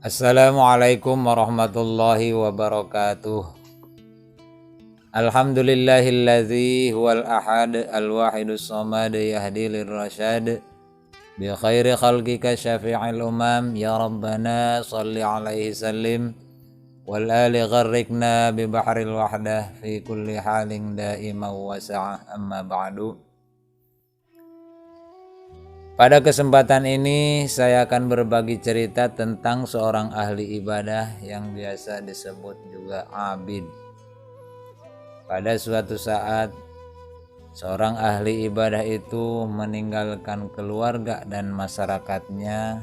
Assalamualaikum warahmatullahi wabarakatuh. Alhamdulillahilladzi huwal ahad al-wahidus samad yahdi lirrasyad bi khairi khalqika syafi'il umam ya rabbana salli alaihi sallim wal ali gharrikna bi bahril wahdah fi kulli halin daimah wa sa'ah amma ba'du. Pada kesempatan ini saya akan berbagi cerita tentang seorang ahli ibadah yang biasa disebut juga abid. Pada suatu saat seorang ahli ibadah itu meninggalkan keluarga dan masyarakatnya,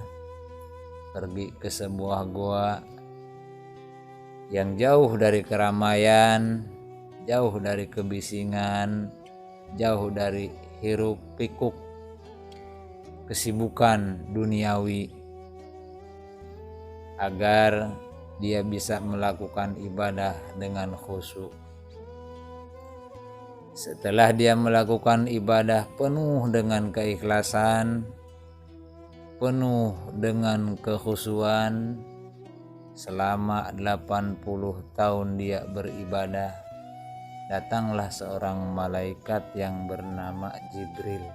pergi ke sebuah goa yang jauh dari keramaian, jauh dari kebisingan, jauh dari hiruk pikuk kesibukan duniawi, agar dia bisa melakukan ibadah dengan khusyuk. Setelah dia melakukan ibadah penuh dengan keikhlasan, penuh dengan kekhusyuan, selama 80 tahun dia beribadah, datanglah seorang malaikat yang bernama Jibril,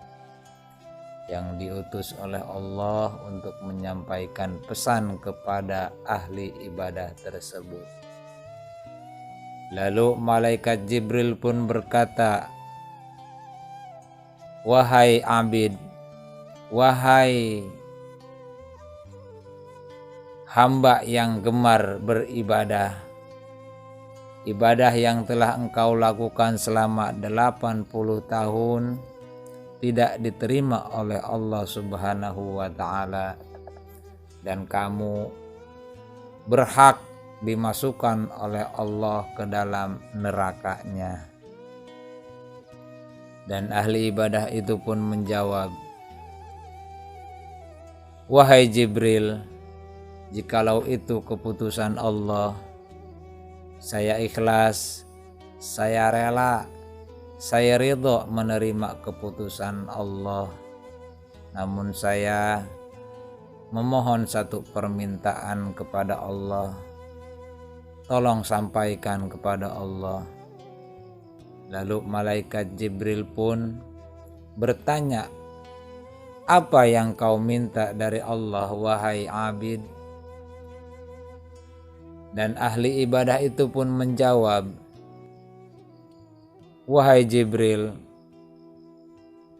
yang diutus oleh Allah untuk menyampaikan pesan kepada ahli ibadah tersebut. Lalu malaikat Jibril pun berkata, "Wahai abid, wahai hamba yang gemar beribadah, ibadah yang telah engkau lakukan selama 80 tahun tidak diterima oleh Allah Subhanahu wa ta'ala, dan kamu berhak dimasukkan oleh Allah ke dalam nerakanya." Dan ahli ibadah itu pun menjawab, "Wahai Jibril, jikalau itu keputusan Allah, saya ikhlas, saya rela, saya ridho menerima keputusan Allah. Namun saya memohon satu permintaan kepada Allah. Tolong sampaikan kepada Allah." Lalu malaikat Jibril pun bertanya, "Apa yang kau minta dari Allah, wahai abid?" Dan ahli ibadah itu pun menjawab, "Wahai Jibril,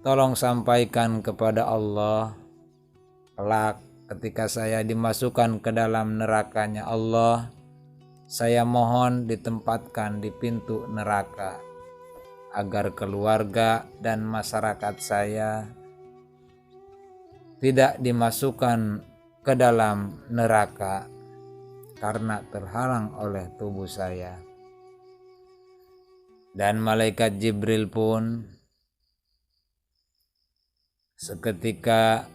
tolong sampaikan kepada Allah, kelak ketika saya dimasukkan ke dalam nerakanya Allah, saya mohon ditempatkan di pintu neraka, agar keluarga dan masyarakat saya tidak dimasukkan ke dalam neraka karena terhalang oleh tubuh saya." Dan malaikat Jibril pun seketika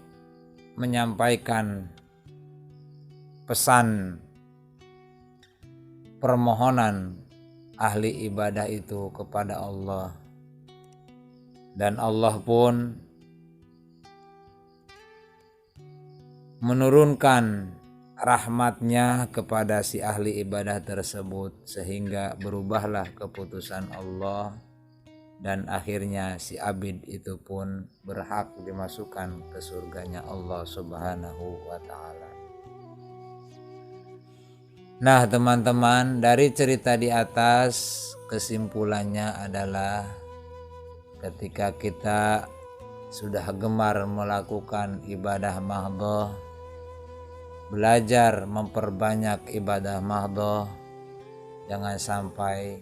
menyampaikan pesan permohonan ahli ibadah itu kepada Allah, dan Allah pun menurunkan rahmatnya kepada si ahli ibadah tersebut, sehingga berubahlah keputusan Allah, dan akhirnya si abid itu pun berhak dimasukkan ke surganya Allah Subhanahu wa ta'ala. Nah teman-teman, dari cerita di atas kesimpulannya adalah ketika kita sudah gemar melakukan ibadah mahdhah, belajar memperbanyak ibadah mahdhah, jangan sampai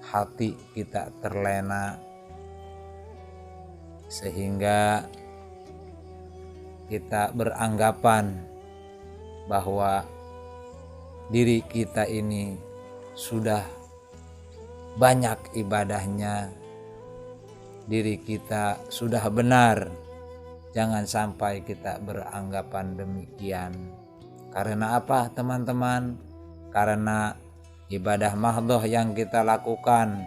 hati kita terlena sehingga kita beranggapan bahwa diri kita ini sudah banyak ibadahnya, diri kita sudah benar. Jangan sampai kita beranggapan demikian. Karena apa teman-teman? Karena ibadah mahdhah yang kita lakukan,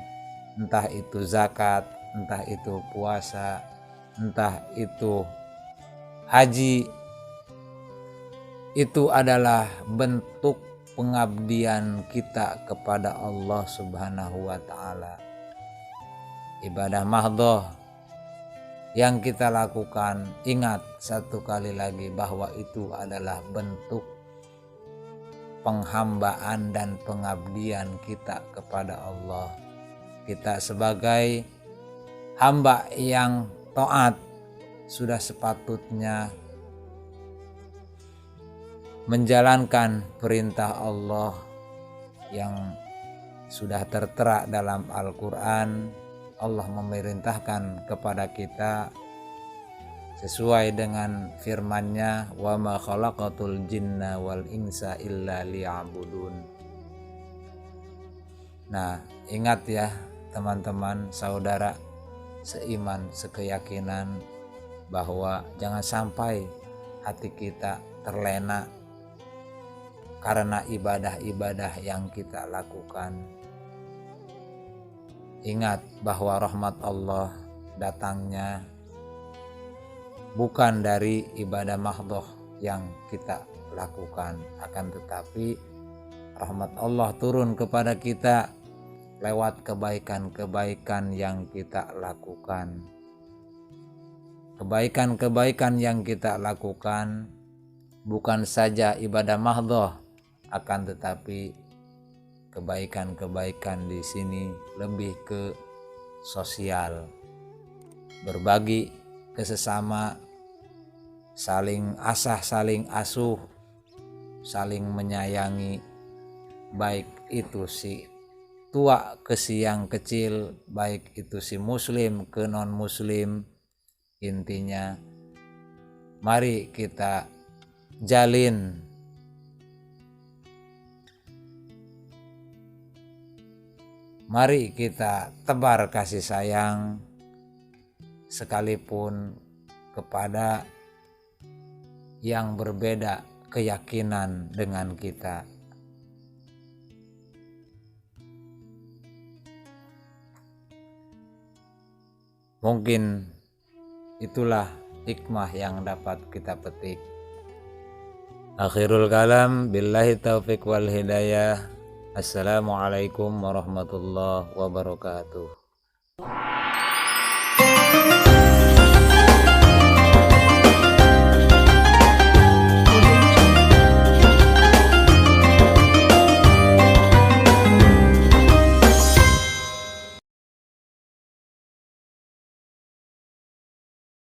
entah itu zakat, entah itu puasa, entah itu haji, itu adalah bentuk pengabdian kita kepada Allah Subhanahu wa ta'ala. Ibadah mahdhah yang kita lakukan, ingat satu kali lagi bahwa itu adalah bentuk penghambaan dan pengabdian kita kepada Allah. Kita sebagai hamba yang taat sudah sepatutnya menjalankan perintah Allah yang sudah tertera dalam Al-Quran. Allah memerintahkan kepada kita sesuai dengan firman-Nya, wa ma khalaqatul jinna wal insa illa liya'budun. Nah, ingat ya teman-teman, saudara seiman, sekeyakinan, bahwa jangan sampai hati kita terlena karena ibadah-ibadah yang kita lakukan. Ingat bahwa rahmat Allah datangnya bukan dari ibadah mahdhah yang kita lakukan, akan tetapi rahmat Allah turun kepada kita lewat kebaikan-kebaikan yang kita lakukan. Kebaikan-kebaikan yang kita lakukan bukan saja ibadah mahdhah, akan tetapi kebaikan-kebaikan di sini lebih ke sosial, berbagi ke sesama, saling asah, saling asuh, saling menyayangi, baik itu si tua ke si yang kecil, baik itu si muslim ke non muslim. Intinya mari kita jalin mari kita tebar kasih sayang sekalipun kepada yang berbeda keyakinan dengan kita. Mungkin itulah hikmah yang dapat kita petik. Akhirul kalam, billahi taufiq wal hidayah. Assalamualaikum warahmatullahi wabarakatuh.